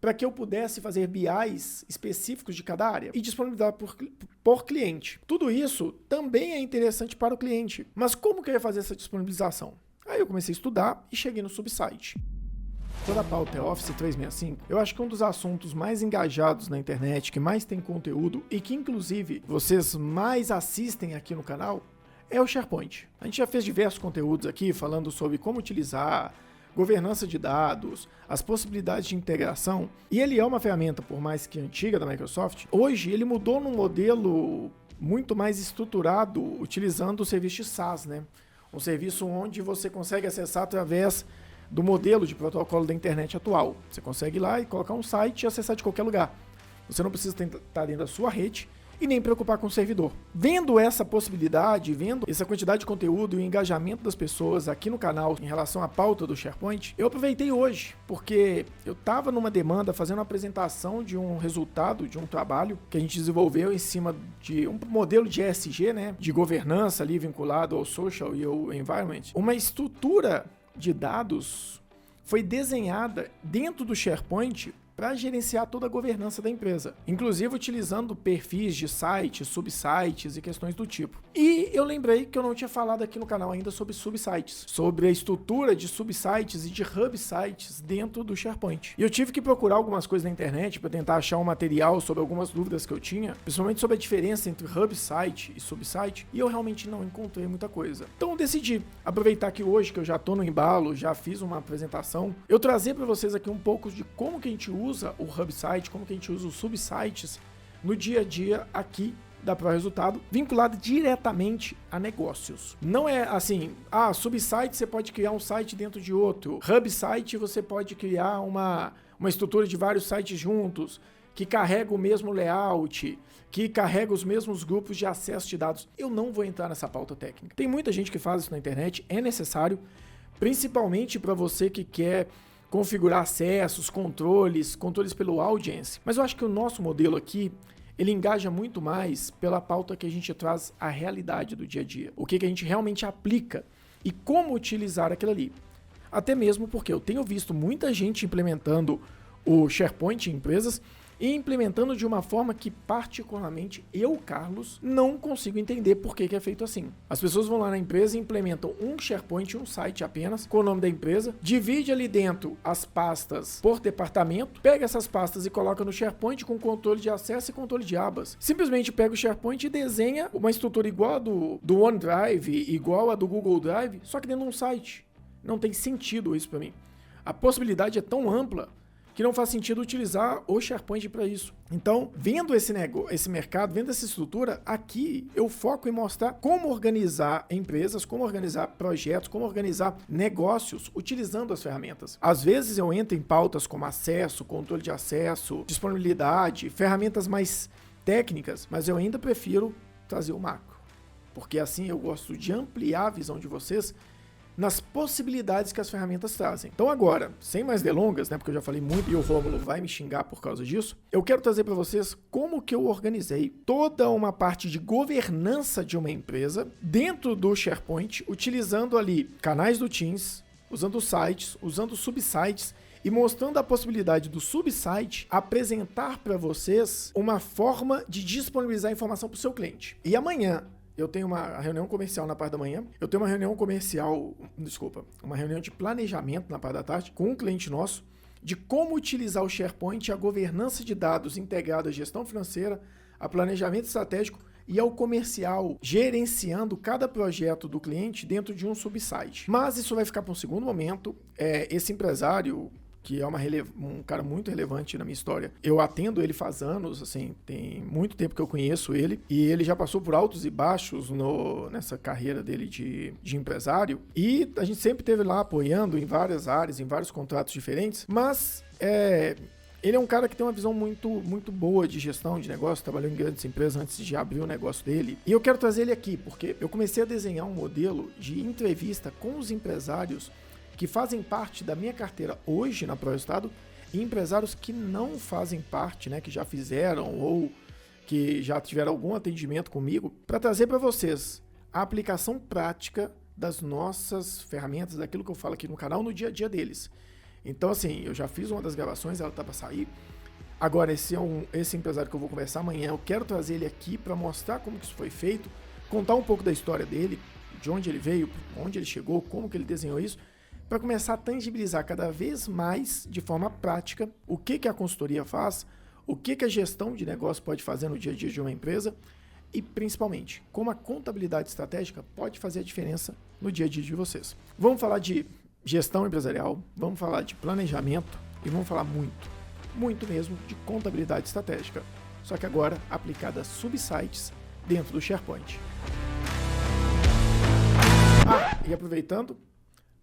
para que eu pudesse fazer BIs específicos de cada área e disponibilizar por cliente. Tudo isso também é interessante para o cliente, mas como que eu ia fazer essa disponibilização? Aí eu comecei a estudar e cheguei no subsite. Toda a pauta é Office 365. Eu acho que um dos assuntos mais engajados na internet, que mais tem conteúdo e que inclusive vocês mais assistem aqui no canal, é o SharePoint. A gente já fez diversos conteúdos aqui falando sobre como utilizar, governança de dados, as possibilidades de integração. E ele é uma ferramenta, por mais que antiga, da Microsoft. Hoje ele mudou num modelo muito mais estruturado, utilizando o serviço de SaaS, né? Um serviço onde você consegue acessar através do modelo de protocolo da internet atual. Você consegue ir lá e colocar um site e acessar de qualquer lugar. Você não precisa estar dentro da sua rede e nem preocupar com o servidor. Vendo essa possibilidade, vendo essa quantidade de conteúdo e o engajamento das pessoas aqui no canal em relação à pauta do SharePoint, eu aproveitei hoje, porque eu estava numa demanda fazendo uma apresentação de um resultado de um trabalho que a gente desenvolveu em cima de um modelo de ESG, né, de governança ali vinculado ao social e ao environment. Uma estrutura de dados foi desenhada dentro do SharePoint para gerenciar toda a governança da empresa, inclusive utilizando perfis de sites, subsites e questões do tipo. E eu lembrei que eu não tinha falado aqui no canal ainda sobre subsites, sobre a estrutura de subsites e de hub sites dentro do SharePoint. E eu tive que procurar algumas coisas na internet para tentar achar um material sobre algumas dúvidas que eu tinha, principalmente sobre a diferença entre hub site e subsite, e eu realmente não encontrei muita coisa. Então eu decidi aproveitar que hoje, que eu já estou no embalo, já fiz uma apresentação, eu trazer para vocês aqui um pouco de como que a gente usa o hub site, como que a gente usa os subsites no dia a dia aqui da ProResultado, vinculado diretamente a negócios. Não é assim, subsite você pode criar um site dentro de outro, hub site você pode criar uma estrutura de vários sites juntos, que carrega o mesmo layout, que carrega os mesmos grupos de acesso de dados. Eu não vou entrar nessa pauta técnica. Tem muita gente que faz isso na internet, é necessário, principalmente para você que quer configurar acessos, controles pelo audience. Mas eu acho que o nosso modelo aqui, ele engaja muito mais pela pauta que a gente traz a realidade do dia a dia. O que a gente realmente aplica e como utilizar aquilo ali. Até mesmo porque eu tenho visto muita gente implementando o SharePoint em empresas e implementando de uma forma que particularmente eu, Carlos, não consigo entender por que é feito assim. As pessoas vão lá na empresa e implementam um SharePoint, um site apenas, com o nome da empresa, divide ali dentro as pastas por departamento, pega essas pastas e coloca no SharePoint com controle de acesso e controle de abas. Simplesmente pega o SharePoint e desenha uma estrutura igual a do OneDrive, igual a do Google Drive, só que dentro de um site. Não tem sentido isso para mim. A possibilidade é tão ampla que não faz sentido utilizar o SharePoint para isso. Então, vendo esse mercado, vendo essa estrutura, aqui eu foco em mostrar como organizar empresas, como organizar projetos, como organizar negócios utilizando as ferramentas. Às vezes eu entro em pautas como acesso, controle de acesso, disponibilidade, ferramentas mais técnicas, mas eu ainda prefiro trazer o macro, porque assim eu gosto de ampliar a visão de vocês nas possibilidades que as ferramentas trazem. Então agora, sem mais delongas, né, porque eu já falei muito e o Rômulo vai me xingar por causa disso, eu quero trazer para vocês como que eu organizei toda uma parte de governança de uma empresa dentro do SharePoint, utilizando ali canais do Teams, usando sites, usando subsites e mostrando a possibilidade do subsite apresentar para vocês uma forma de disponibilizar informação para o seu cliente. E amanhã, eu tenho uma reunião comercial na parte da manhã, eu tenho uma reunião uma reunião de planejamento na parte da tarde com um cliente nosso de como utilizar o SharePoint, a governança de dados integrada à gestão financeira, a planejamento estratégico e ao comercial, gerenciando cada projeto do cliente dentro de um subsite. Mas isso vai ficar para um segundo momento. Esse empresário, que é um cara muito relevante na minha história. Eu atendo ele faz anos, assim, tem muito tempo que eu conheço ele, e ele já passou por altos e baixos nessa carreira dele de empresário, e a gente sempre esteve lá apoiando em várias áreas, em vários contratos diferentes, mas ele é um cara que tem uma visão muito, muito boa de gestão de negócio, trabalhou em grandes empresas antes de abrir o negócio dele, e eu quero trazer ele aqui, porque eu comecei a desenhar um modelo de entrevista com os empresários que fazem parte da minha carteira hoje na ProResultado e empresários que não fazem parte, né, que já fizeram ou que já tiveram algum atendimento comigo, para trazer para vocês a aplicação prática das nossas ferramentas, daquilo que eu falo aqui no canal, no dia a dia deles. Então, assim, eu já fiz uma das gravações, ela tá para sair. Agora, esse empresário que eu vou conversar amanhã, eu quero trazer ele aqui para mostrar como que isso foi feito, contar um pouco da história dele, de onde ele veio, onde ele chegou, como que ele desenhou isso, para começar a tangibilizar cada vez mais, de forma prática, o que a consultoria faz, o que a gestão de negócio pode fazer no dia a dia de uma empresa e, principalmente, como a contabilidade estratégica pode fazer a diferença no dia a dia de vocês. Vamos falar de gestão empresarial, vamos falar de planejamento e vamos falar muito mesmo de contabilidade estratégica, só que agora aplicada a subsites dentro do SharePoint. E aproveitando,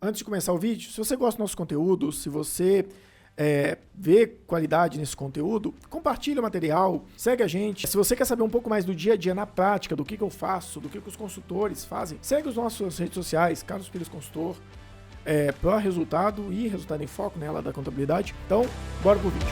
antes de começar o vídeo, se você gosta do nosso conteúdo, se você vê qualidade nesse conteúdo, compartilha o material, segue a gente. Se você quer saber um pouco mais do dia a dia na prática, do que eu faço, do que os consultores fazem, segue as nossas redes sociais, Carlos Pires Consultor, Pro Resultado e Resultado em Foco, né, lá da contabilidade. Então, bora pro vídeo.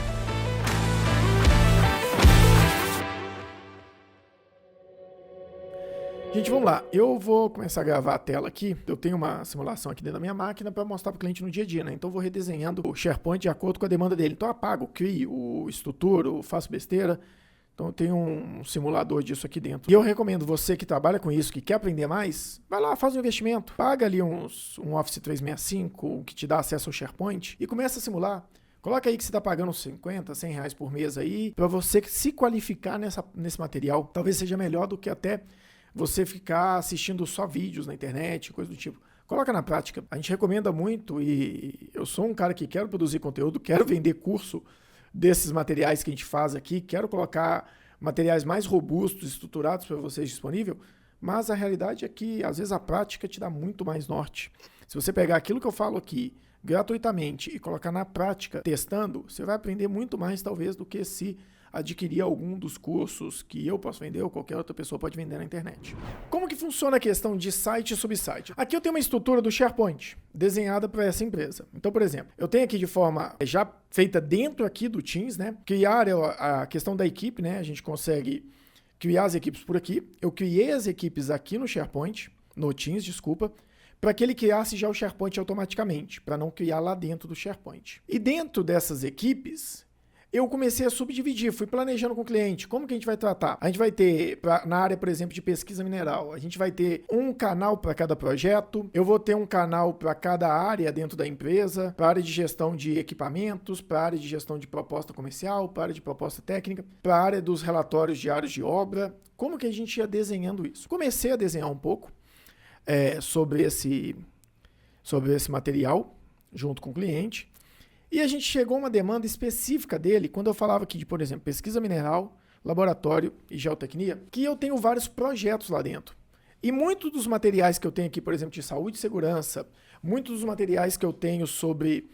Gente, vamos lá. Eu vou começar a gravar a tela aqui. Eu tenho uma simulação aqui dentro da minha máquina para mostrar para o cliente no dia a dia, né? Então, eu vou redesenhando o SharePoint de acordo com a demanda dele. Então, eu apago, crio, estruturo, faço besteira. Então, eu tenho um simulador disso aqui dentro. E eu recomendo você que trabalha com isso, que quer aprender mais, vai lá, faz um investimento. Paga ali um Office 365 que te dá acesso ao SharePoint e começa a simular. Coloca aí que você está pagando 50, 100 reais por mês aí, para você se qualificar nesse material. Talvez seja melhor do que até você ficar assistindo só vídeos na internet, coisa do tipo. Coloca na prática. A gente recomenda muito e eu sou um cara que quero produzir conteúdo, quero vender curso desses materiais que a gente faz aqui, quero colocar materiais mais robustos, estruturados para vocês disponível, mas a realidade é que às vezes a prática te dá muito mais norte. Se você pegar aquilo que eu falo aqui gratuitamente e colocar na prática, testando, você vai aprender muito mais talvez do que se adquirir algum dos cursos que eu posso vender ou qualquer outra pessoa pode vender na internet. Como que funciona a questão de site e subsite? Aqui eu tenho uma estrutura do SharePoint desenhada para essa empresa. Então, por exemplo, eu tenho aqui de forma já feita dentro aqui do Teams, né? Criar a questão da equipe, né? A gente consegue criar as equipes por aqui. Eu criei as equipes aqui no SharePoint, no Teams, desculpa, para que ele criasse já o SharePoint automaticamente, para não criar lá dentro do SharePoint. E dentro dessas equipes, eu comecei a subdividir, fui planejando com o cliente, como que a gente vai tratar? A gente vai ter, na área, por exemplo, de pesquisa mineral, a gente vai ter um canal para cada projeto, eu vou ter um canal para cada área dentro da empresa, para a área de gestão de equipamentos, para a área de gestão de proposta comercial, para a área de proposta técnica, para a área dos relatórios diários de obra. Como que a gente ia desenhando isso? Comecei a desenhar um pouco sobre esse material, junto com o cliente. E a gente chegou a uma demanda específica dele, quando eu falava aqui de, por exemplo, pesquisa mineral, laboratório e geotecnia, que eu tenho vários projetos lá dentro. E muitos dos materiais que eu tenho aqui, por exemplo, de saúde e segurança, muitos dos materiais que eu tenho sobre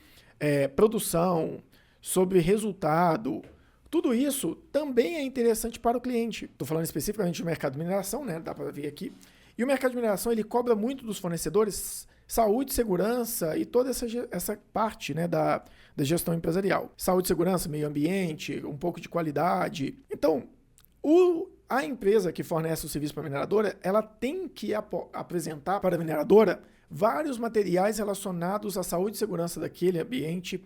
produção, sobre resultado, tudo isso também é interessante para o cliente. Estou falando especificamente do mercado de mineração, né? Dá para ver aqui. E o mercado de mineração, ele cobra muito dos fornecedores saúde, segurança e toda essa parte, né, da gestão empresarial. Saúde, segurança, meio ambiente, um pouco de qualidade. Então, a empresa que fornece o serviço para a mineradora, ela tem que apresentar para a mineradora vários materiais relacionados à saúde e segurança daquele ambiente,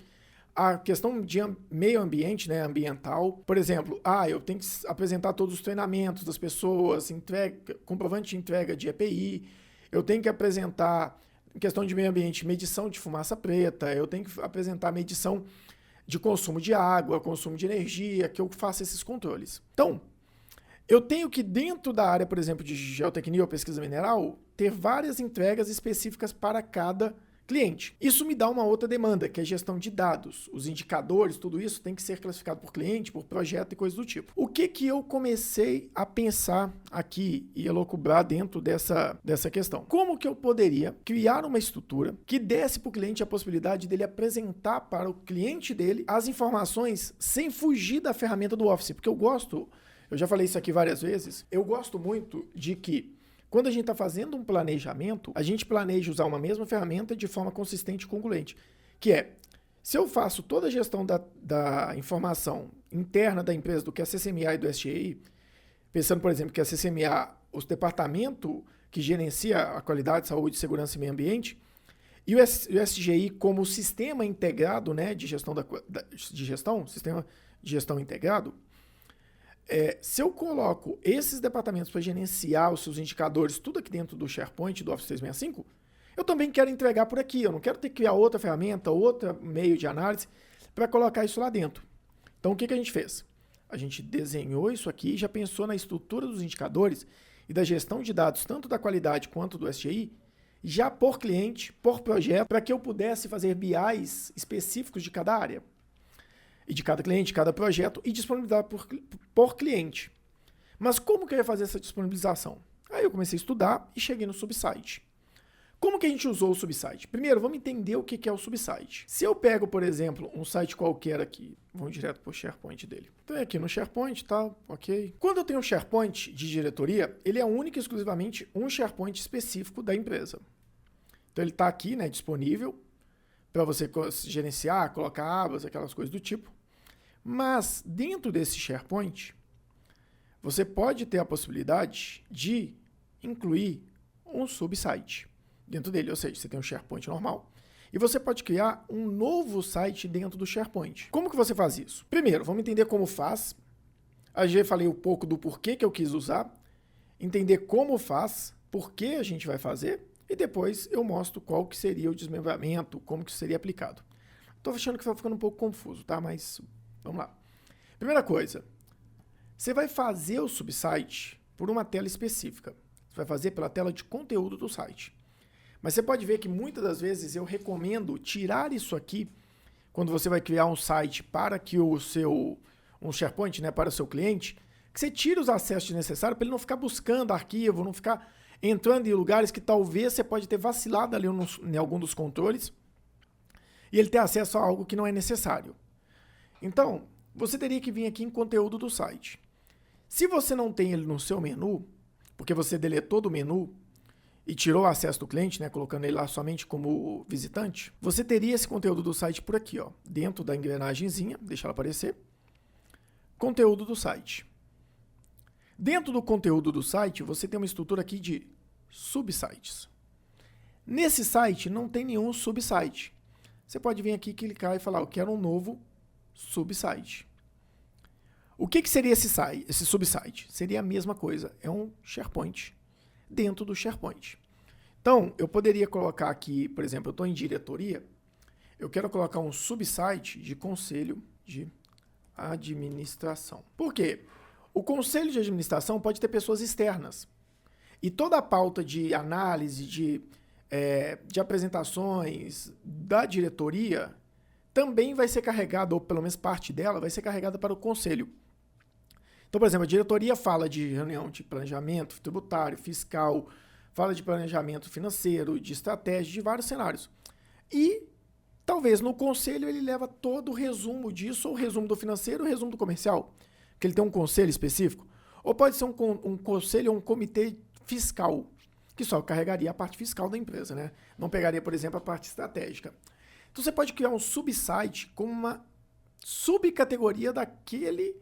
a questão de meio ambiente, né, ambiental. Por exemplo, eu tenho que apresentar todos os treinamentos das pessoas, comprovante de entrega de EPI, eu tenho que apresentar, em questão de meio ambiente, medição de fumaça preta, eu tenho que apresentar medição de consumo de água, consumo de energia, que eu faça esses controles. Então, eu tenho que, dentro da área, por exemplo, de geotecnia ou pesquisa mineral, ter várias entregas específicas para cada cliente. Isso me dá uma outra demanda, que é a gestão de dados. Os indicadores, tudo isso tem que ser classificado por cliente, por projeto e coisas do tipo. O que eu comecei a pensar aqui e elocubrar dentro dessa questão? Como que eu poderia criar uma estrutura que desse para o cliente a possibilidade dele apresentar para o cliente dele as informações sem fugir da ferramenta do Office? Porque eu já falei isso aqui várias vezes, eu gosto muito de que quando a gente está fazendo um planejamento, a gente planeja usar uma mesma ferramenta de forma consistente e congruente. Que é, se eu faço toda a gestão da informação interna da empresa, do que é a CCMA e do SGI, pensando, por exemplo, que a CCMA, o departamento que gerencia a qualidade, saúde, segurança e meio ambiente, E o SGI como sistema integrado, né, de sistema de gestão integrado, se eu coloco esses departamentos para gerenciar os seus indicadores, tudo aqui dentro do SharePoint, do Office 365, eu também quero entregar por aqui. Eu não quero ter que criar outra ferramenta, outro meio de análise para colocar isso lá dentro. Então, o que a gente fez? A gente desenhou isso aqui, já pensou na estrutura dos indicadores e da gestão de dados, tanto da qualidade quanto do SGI, já por cliente, por projeto, para que eu pudesse fazer BIs específicos de cada área, e de cada cliente, de cada projeto, e disponibilizar por cliente. Mas como que eu ia fazer essa disponibilização? Aí eu comecei a estudar e cheguei no subsite. Como que a gente usou o subsite? Primeiro, vamos entender o que é o subsite. Se eu pego, por exemplo, um site qualquer aqui, vamos direto para o SharePoint dele. Então, aqui no SharePoint, tá, ok. Quando eu tenho um SharePoint de diretoria, ele é único e exclusivamente um SharePoint específico da empresa. Então, ele está aqui, né, disponível para você gerenciar, colocar abas, aquelas coisas do tipo. Mas, dentro desse SharePoint, você pode ter a possibilidade de incluir um subsite dentro dele, ou seja, você tem um SharePoint normal e você pode criar um novo site dentro do SharePoint. Como que você faz isso? Primeiro, vamos entender como faz. A já falei um pouco do porquê que eu quis usar, entender como faz, por que a gente vai fazer e depois eu mostro qual que seria o desmembramento, como que seria aplicado. Estou achando que está ficando um pouco confuso, tá? Mas vamos lá. Primeira coisa, você vai fazer o subsite por uma tela específica. Você vai fazer pela tela de conteúdo do site. Mas você pode ver que muitas das vezes eu recomendo tirar isso aqui quando você vai criar um site para que um SharePoint, né, para o seu cliente, que você tire os acessos necessários para ele não ficar buscando arquivo, não ficar entrando em lugares que talvez você pode ter vacilado ali em algum dos controles e ele ter acesso a algo que não é necessário. Então, você teria que vir aqui em conteúdo do site. Se você não tem ele no seu menu, porque você deletou do menu e tirou o acesso do cliente, né, colocando ele lá somente como visitante, você teria esse conteúdo do site por aqui, ó, dentro da engrenagemzinha, deixa ela aparecer, conteúdo do site. Dentro do conteúdo do site, você tem uma estrutura aqui de subsites. Nesse site não tem nenhum subsite. Você pode vir aqui, clicar e falar, eu quero um novo subsite. O que seria esse subsite? Seria a mesma coisa, é um SharePoint dentro do SharePoint. Então, eu poderia colocar aqui, por exemplo, eu estou em diretoria, eu quero colocar um subsite de conselho de administração. Por quê? O conselho de administração pode ter pessoas externas. E toda a pauta de análise, de apresentações da diretoria também vai ser carregada, ou pelo menos parte dela, vai ser carregada para o conselho. Então, por exemplo, a diretoria fala de reunião de planejamento tributário, fiscal, fala de planejamento financeiro, de estratégia, de vários cenários. E talvez no conselho ele leva todo o resumo disso, ou o resumo do financeiro, ou o resumo do comercial, que ele tem um conselho específico. Ou pode ser um conselho ou um comitê fiscal, que só carregaria a parte fiscal da empresa, né? Não pegaria, por exemplo, a parte estratégica. Então você pode criar um subsite com uma subcategoria daquele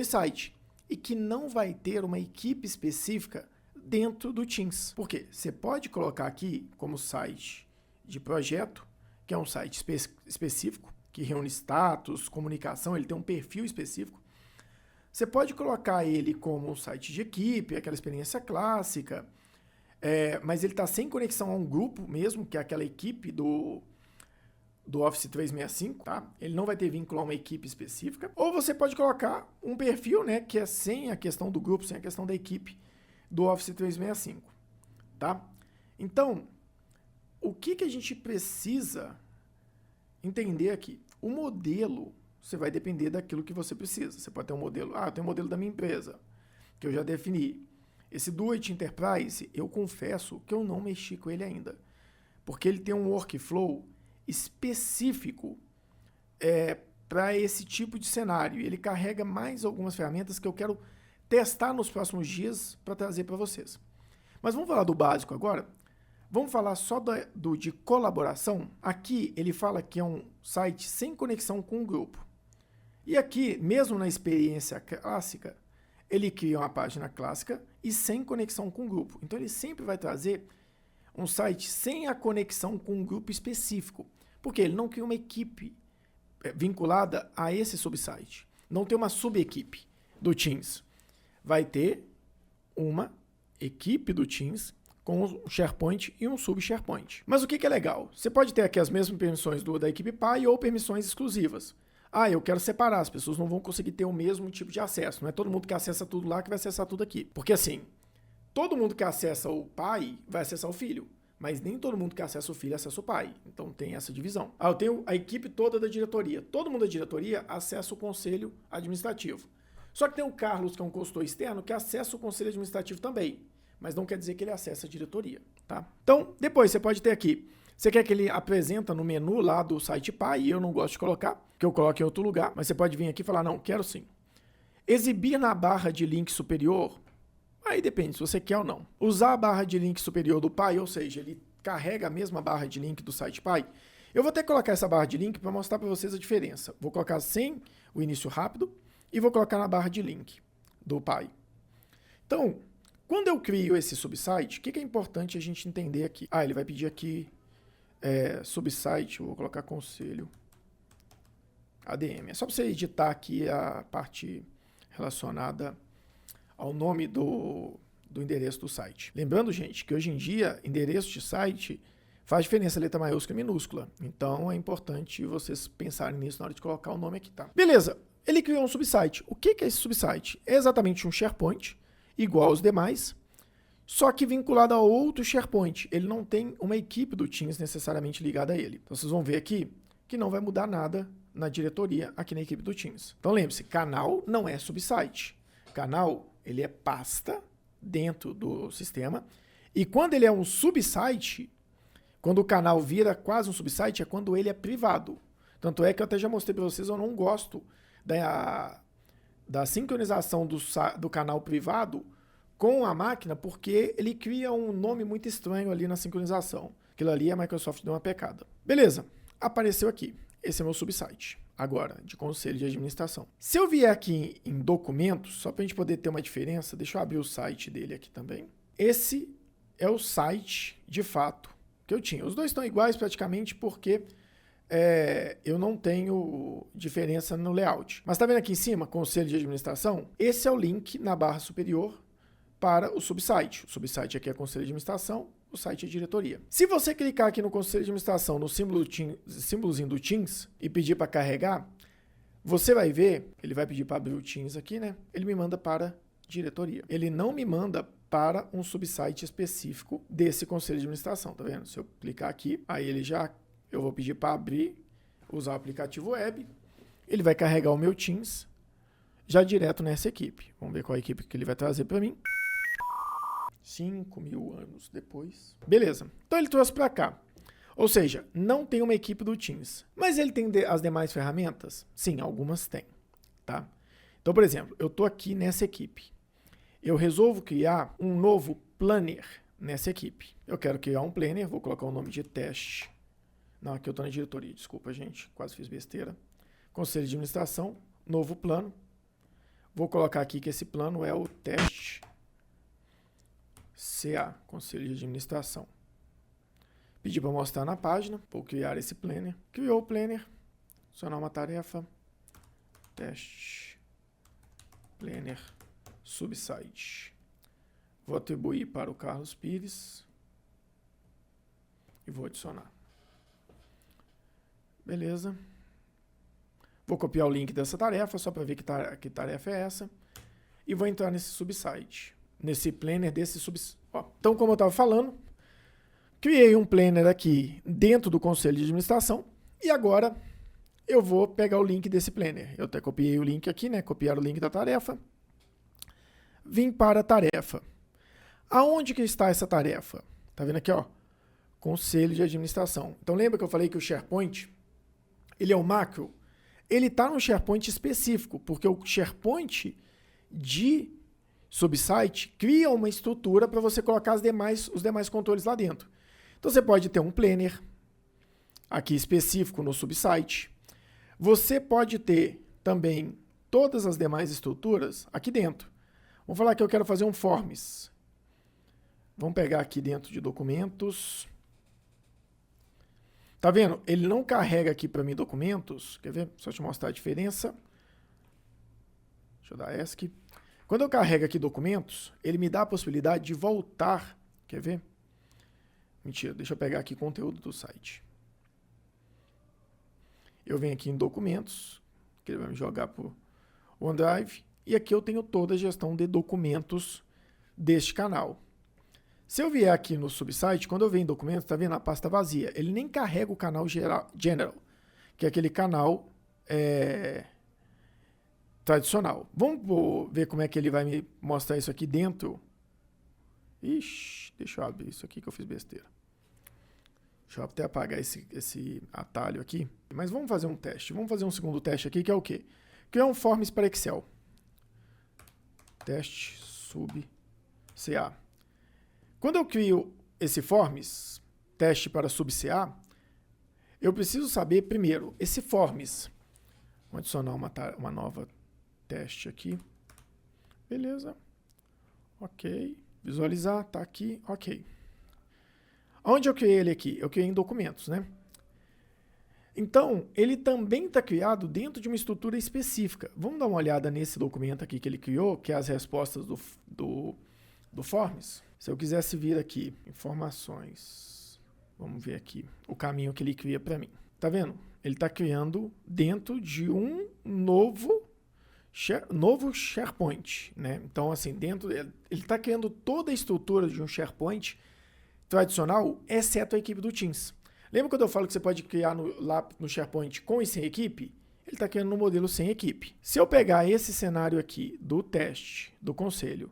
site e que não vai ter uma equipe específica dentro do Teams. Por quê? Você pode colocar aqui como site de projeto, que é um site específico, que reúne status, comunicação, ele tem um perfil específico. Você pode colocar ele como um site de equipe, aquela experiência clássica, mas ele está sem conexão a um grupo mesmo, que é aquela equipe do Office 365, tá? Ele não vai ter vínculo a uma equipe específica. Ou você pode colocar um perfil, né, que é sem a questão do grupo, sem a questão da equipe do Office 365, tá? Então, o que a gente precisa entender aqui? O modelo, você vai depender daquilo que você precisa. Você pode ter um modelo, eu tenho um modelo da minha empresa, que eu já defini. Esse Do It Enterprise, eu confesso que eu não mexi com ele ainda, porque ele tem um workflow específico para esse tipo de cenário. Ele carrega mais algumas ferramentas que eu quero testar nos próximos dias para trazer para vocês. Mas vamos falar do básico agora? Vamos falar só de colaboração? Aqui ele fala que é um site sem conexão com o grupo. E aqui, mesmo na experiência clássica, ele cria uma página clássica e sem conexão com o grupo. Então ele sempre vai trazer um site sem a conexão com um grupo específico, porque ele não cria uma equipe vinculada a esse subsite. Não tem uma subequipe do Teams. Vai ter uma equipe do Teams com um SharePoint e um sub-SharePoint. Mas o que é legal? Você pode ter aqui as mesmas permissões da equipe pai ou permissões exclusivas. Eu quero separar, as pessoas não vão conseguir ter o mesmo tipo de acesso. Não é todo mundo que acessa tudo lá que vai acessar tudo aqui. Porque assim, todo mundo que acessa o pai vai acessar o filho. Mas nem todo mundo que acessa o filho acessa o pai. Então tem essa divisão. Eu tenho a equipe toda da diretoria. Todo mundo da diretoria acessa o conselho administrativo. Só que tem o Carlos, que é um consultor externo, que acessa o conselho administrativo também. Mas não quer dizer que ele acessa a diretoria, tá? Então, depois você pode ter aqui. Você quer que ele apresenta no menu lá do site pai, e eu não gosto de colocar, que eu coloque em outro lugar, mas você pode vir aqui e falar, não, quero sim. Exibir na barra de link superior, aí depende se você quer ou não. Usar a barra de link superior do pai, ou seja, ele carrega a mesma barra de link do site pai. Eu vou até colocar essa barra de link para mostrar para vocês a diferença. Vou colocar sem o início rápido e vou colocar na barra de link do pai. Então, quando eu crio esse subsite, o que é importante a gente entender aqui? Ele vai pedir aqui subsite, vou colocar conselho ADM. É só para você editar aqui a parte relacionada ao nome do endereço do site. Lembrando, gente, que hoje em dia, endereço de site faz diferença letra maiúscula e minúscula. Então, é importante vocês pensarem nisso na hora de colocar o nome aqui, tá? Beleza, ele criou um subsite. O que é esse subsite? É exatamente um SharePoint, igual aos demais, só que vinculado a outro SharePoint. Ele não tem uma equipe do Teams necessariamente ligada a ele. Então, vocês vão ver aqui que não vai mudar nada na diretoria aqui na equipe do Teams. Então, lembre-se, canal não é subsite. Canal, ele é pasta dentro do sistema. E quando ele é um subsite, quando o canal vira quase um subsite, é quando ele é privado. Tanto é que eu até já mostrei para vocês, eu não gosto da sincronização do canal privado com a máquina, porque ele cria um nome muito estranho ali na sincronização. Aquilo ali a Microsoft deu uma pecada. Beleza, apareceu aqui. Esse é meu subsite, agora, de conselho de administração. Se eu vier aqui em documentos, só para a gente poder ter uma diferença, deixa eu abrir o site dele aqui também. Esse é o site, de fato, que eu tinha. Os dois estão iguais praticamente porque eu não tenho diferença no layout. Mas tá vendo aqui em cima, conselho de administração? Esse é o link na barra superior para o subsite. O subsite aqui é conselho de administração, o site é diretoria. Se você clicar aqui no conselho de administração, no símbolozinho do Teams e pedir para carregar, você vai ver, ele vai pedir para abrir o Teams aqui, né? Ele me manda para diretoria. Ele não me manda para um subsite específico desse conselho de administração, tá vendo? Se eu clicar aqui, aí eu vou pedir para abrir, usar o aplicativo web, ele vai carregar o meu Teams já direto nessa equipe. Vamos ver qual a equipe que ele vai trazer para mim. 5.000 anos depois. Beleza. Então ele trouxe para cá. Ou seja, não tem uma equipe do Teams. Mas ele tem as demais ferramentas? Sim, algumas tem. Tá? Então, por exemplo, eu estou aqui nessa equipe. Eu resolvo criar um novo planner nessa equipe. Eu quero criar um planner, vou colocar o nome de teste. Não, aqui eu estou na diretoria, desculpa, gente. Quase fiz besteira. Conselho de administração, novo plano. Vou colocar aqui que esse plano é o teste CA, Conselho de Administração. Pedi para mostrar na página, vou criar esse planner. Criou o planner, adicionar uma tarefa, teste, planner, subsite. Vou atribuir para o Carlos Pires e vou adicionar. Beleza. Vou copiar o link dessa tarefa, só para ver que tarefa é essa. E vou entrar nesse subsite. Nesse planner desse subsite. Então, como eu estava falando, criei um planner aqui dentro do conselho de administração. E agora eu vou pegar o link desse planner. Eu até copiei o link aqui, né? Copiar o link da tarefa. Vim para a tarefa. Aonde que está essa tarefa? Tá vendo aqui, ó? Conselho de administração. Então, lembra que eu falei que o SharePoint, ele é um macro? Ele está no SharePoint específico, porque o SharePoint de subsite cria uma estrutura para você colocar os demais controles lá dentro. Então, você pode ter um planner aqui específico no subsite. Você pode ter também todas as demais estruturas aqui dentro. Vamos falar que eu quero fazer um forms. Vamos pegar aqui dentro de documentos. Tá vendo? Ele não carrega aqui para mim documentos. Quer ver? Só te mostrar a diferença. Deixa eu dar ESC. Quando eu carrego aqui documentos, ele me dá a possibilidade de voltar. Quer ver? Mentira, deixa eu pegar aqui conteúdo do site. Eu venho aqui em documentos, que ele vai me jogar para o OneDrive, e aqui eu tenho toda a gestão de documentos deste canal. Se eu vier aqui no subsite, quando eu venho em documentos, tá vendo a pasta vazia? Ele nem carrega o canal General, que é aquele canal tradicional. Vamos ver como é que ele vai me mostrar isso aqui dentro. Ixi, deixa eu abrir isso aqui que eu fiz besteira. Deixa eu até apagar esse atalho aqui. Mas vamos fazer um teste. Vamos fazer um segundo teste aqui, que é o quê? Criar um forms para Excel. Teste sub CA. Quando eu crio esse forms, teste para sub CA, eu preciso saber primeiro, esse forms. Vamos adicionar uma nova teste aqui. Beleza. Ok. Visualizar, tá aqui. Ok. Onde eu criei ele aqui? Eu criei em documentos, né? Então, ele também está criado dentro de uma estrutura específica. Vamos dar uma olhada nesse documento aqui que ele criou, que é as respostas do Forms. Se eu quisesse vir aqui, informações, vamos ver aqui o caminho que ele cria para mim. Tá vendo? Ele está criando dentro de um novo SharePoint, né? Então, assim, ele está criando toda a estrutura de um SharePoint tradicional, exceto a equipe do Teams. Lembra quando eu falo que você pode criar lá no SharePoint com e sem equipe? Ele está criando no modelo sem equipe. Se eu pegar esse cenário aqui do teste, do conselho,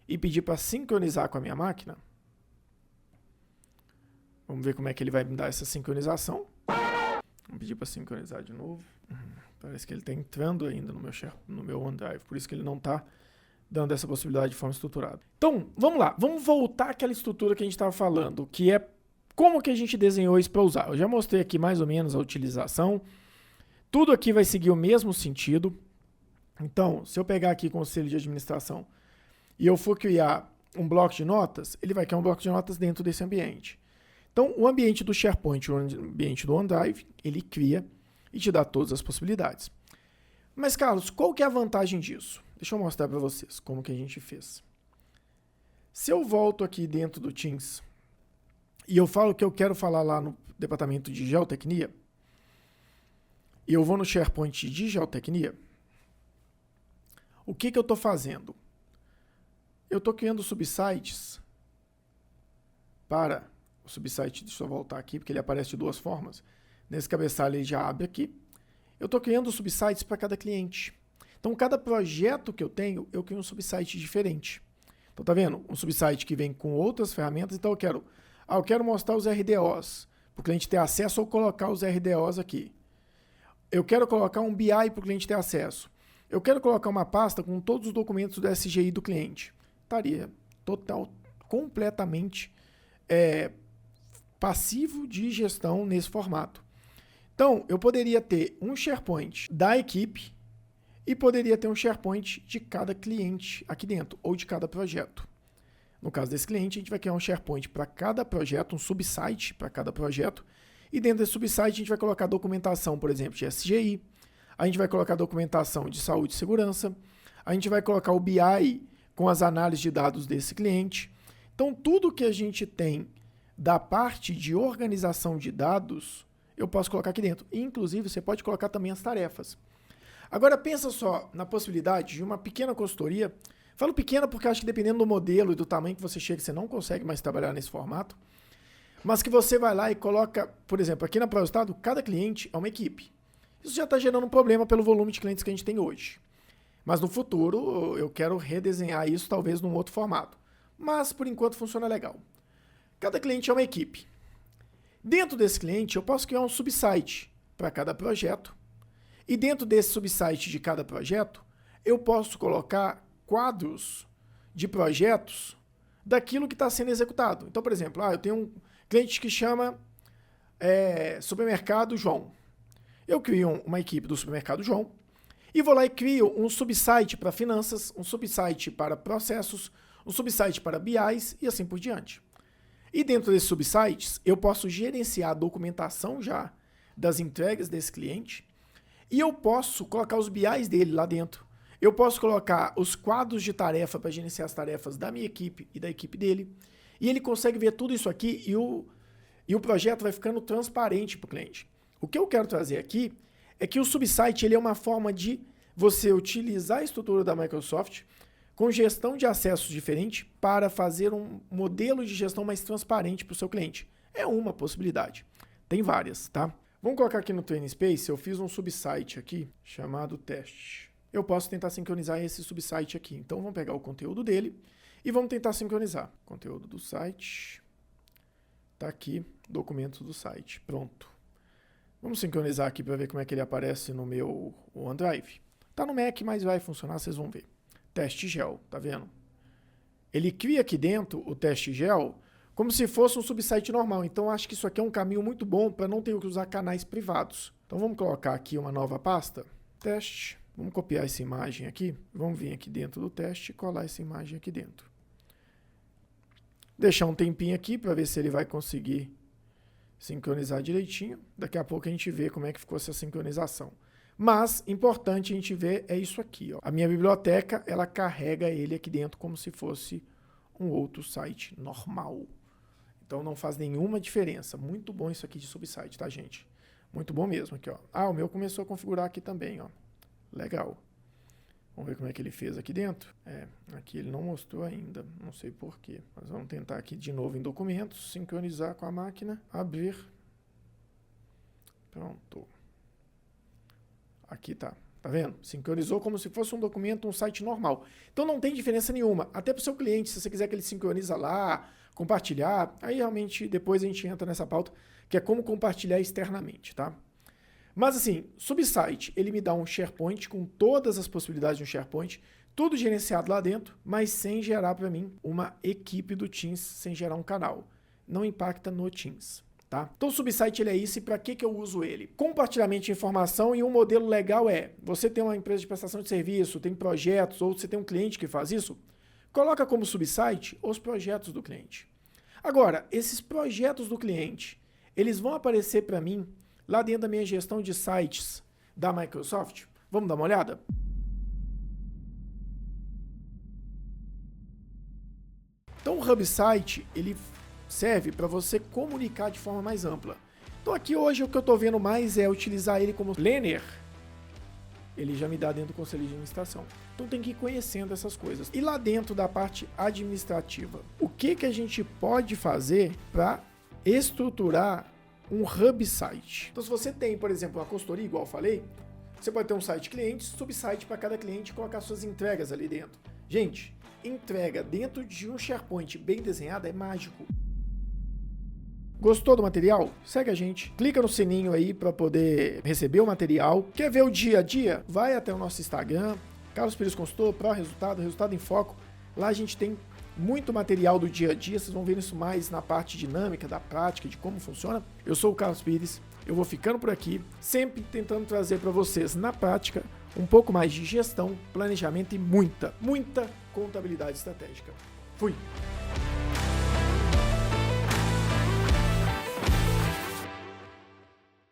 e pedir para sincronizar com a minha máquina, vamos ver como é que ele vai me dar essa sincronização. Vamos pedir para sincronizar de novo. Parece que ele está entrando ainda no meu OneDrive, por isso que ele não está dando essa possibilidade de forma estruturada. Então, vamos lá. Vamos voltar àquela estrutura que a gente estava falando, que é como que a gente desenhou isso para usar. Eu já mostrei aqui mais ou menos a utilização. Tudo aqui vai seguir o mesmo sentido. Então, se eu pegar aqui conselho de administração e eu for criar um bloco de notas, ele vai criar um bloco de notas dentro desse ambiente. Então, o ambiente do SharePoint, o ambiente do OneDrive, ele cria e te dá todas as possibilidades. Mas, Carlos, qual que é a vantagem disso? Deixa eu mostrar para vocês como que a gente fez. Se eu volto aqui dentro do Teams e eu falo que eu quero falar lá no departamento de geotecnia, e eu vou no SharePoint de geotecnia, o que eu estou fazendo? Eu estou criando subsites para o subsite, deixa eu voltar aqui, porque ele aparece de duas formas. Nesse cabeçalho ele já abre aqui. Eu estou criando subsites para cada cliente. Então, cada projeto que eu tenho, eu crio um subsite diferente. Então, tá vendo? Um subsite que vem com outras ferramentas. Então, eu quero mostrar os RDOs, para o cliente ter acesso ou colocar os RDOs aqui. Eu quero colocar um BI para o cliente ter acesso. Eu quero colocar uma pasta com todos os documentos do SGI do cliente. Estaria completamente passivo de gestão nesse formato. Então, eu poderia ter um SharePoint da equipe e poderia ter um SharePoint de cada cliente aqui dentro, ou de cada projeto. No caso desse cliente, a gente vai criar um SharePoint para cada projeto, um subsite para cada projeto, e dentro desse subsite a gente vai colocar documentação, por exemplo, de SGI, a gente vai colocar documentação de saúde e segurança, a gente vai colocar o BI com as análises de dados desse cliente. Então, tudo que a gente tem da parte de organização de dados, eu posso colocar aqui dentro. Inclusive, você pode colocar também as tarefas. Agora, pensa só na possibilidade de uma pequena consultoria. Falo pequena porque acho que dependendo do modelo e do tamanho que você chega, você não consegue mais trabalhar nesse formato. Mas que você vai lá e coloca, por exemplo, aqui na ProStado, cada cliente é uma equipe. Isso já está gerando um problema pelo volume de clientes que a gente tem hoje. Mas no futuro, eu quero redesenhar isso talvez num outro formato. Mas, por enquanto, funciona legal. Cada cliente é uma equipe. Dentro desse cliente, eu posso criar um subsite para cada projeto. E dentro desse subsite de cada projeto, eu posso colocar quadros de projetos daquilo que está sendo executado. Então, por exemplo, eu tenho um cliente que chama Supermercado João. Eu crio uma equipe do Supermercado João e vou lá e crio um subsite para finanças, um subsite para processos, um subsite para BIs e assim por diante. E dentro desses subsites, eu posso gerenciar a documentação já das entregas desse cliente e eu posso colocar os BIs dele lá dentro. Eu posso colocar os quadros de tarefa para gerenciar as tarefas da minha equipe e da equipe dele. E ele consegue ver tudo isso aqui e o projeto vai ficando transparente para o cliente. O que eu quero trazer aqui é que o subsite ele é uma forma de você utilizar a estrutura da Microsoft com gestão de acessos diferente para fazer um modelo de gestão mais transparente para o seu cliente. É uma possibilidade. Tem várias, tá? Vamos colocar aqui no Training Space, eu fiz um subsite aqui chamado teste. Eu posso tentar sincronizar esse subsite aqui. Então vamos pegar o conteúdo dele e vamos tentar sincronizar. Conteúdo do site. Tá aqui, documentos do site. Pronto. Vamos sincronizar aqui para ver como é que ele aparece no meu OneDrive. Tá no Mac, mas vai funcionar, vocês vão ver. Teste gel, tá vendo? Ele cria aqui dentro o teste gel como se fosse um subsite normal. Então acho que isso aqui é um caminho muito bom para não ter que usar canais privados. Então vamos colocar aqui uma nova pasta. Teste. Vamos copiar essa imagem aqui. Vamos vir aqui dentro do teste e colar essa imagem aqui dentro. Deixar um tempinho aqui para ver se ele vai conseguir sincronizar direitinho. Daqui a pouco a gente vê como é que ficou essa sincronização. Mas, importante a gente ver é isso aqui. Ó. A minha biblioteca, ela carrega ele aqui dentro como se fosse um outro site normal. Então não faz nenhuma diferença. Muito bom isso aqui de subsite, tá, gente? Muito bom mesmo aqui, ó. Ah, o meu começou a configurar aqui também, ó. Legal. Vamos ver como é que ele fez aqui dentro. Aqui ele não mostrou ainda, não sei porquê. Mas vamos tentar aqui de novo em documentos, sincronizar com a máquina, abrir. Pronto. Aqui tá vendo? Sincronizou como se fosse um documento, um site normal. Então não tem diferença nenhuma. Até para o seu cliente, se você quiser que ele sincroniza lá, compartilhar, aí realmente depois a gente entra nessa pauta, que é como compartilhar externamente, tá? Mas assim, subsite, ele me dá um SharePoint com todas as possibilidades de um SharePoint, tudo gerenciado lá dentro, mas sem gerar para mim uma equipe do Teams, sem gerar um canal. Não impacta no Teams. Tá? Então o subsite ele é isso e para que eu uso ele? Compartilhamento de informação e um modelo legal é, você tem uma empresa de prestação de serviço, tem projetos ou você tem um cliente que faz isso, coloca como subsite os projetos do cliente. Agora, esses projetos do cliente, eles vão aparecer para mim lá dentro da minha gestão de sites da Microsoft. Vamos dar uma olhada? Então o Hub Site, ele serve para você comunicar de forma mais ampla. Então aqui hoje o que eu estou vendo mais é utilizar ele como planner. Ele já me dá dentro do conselho de administração. Então tem que ir conhecendo essas coisas. E lá dentro da parte administrativa, o que a gente pode fazer para estruturar um Hub Site? Então se você tem, por exemplo, uma consultoria, igual eu falei, você pode ter um site cliente, subsite para cada cliente e colocar suas entregas ali dentro. Gente, entrega dentro de um SharePoint bem desenhado é mágico. Gostou do material? Segue a gente. Clica no sininho aí para poder receber o material. Quer ver o dia a dia? Vai até o nosso Instagram, Carlos Pires Consultor, Pro Resultado, Resultado em Foco. Lá a gente tem muito material do dia a dia. Vocês vão ver isso mais na parte dinâmica, da prática, de como funciona. Eu sou o Carlos Pires. Eu vou ficando por aqui, sempre tentando trazer para vocês na prática um pouco mais de gestão, planejamento e muita contabilidade estratégica. Fui!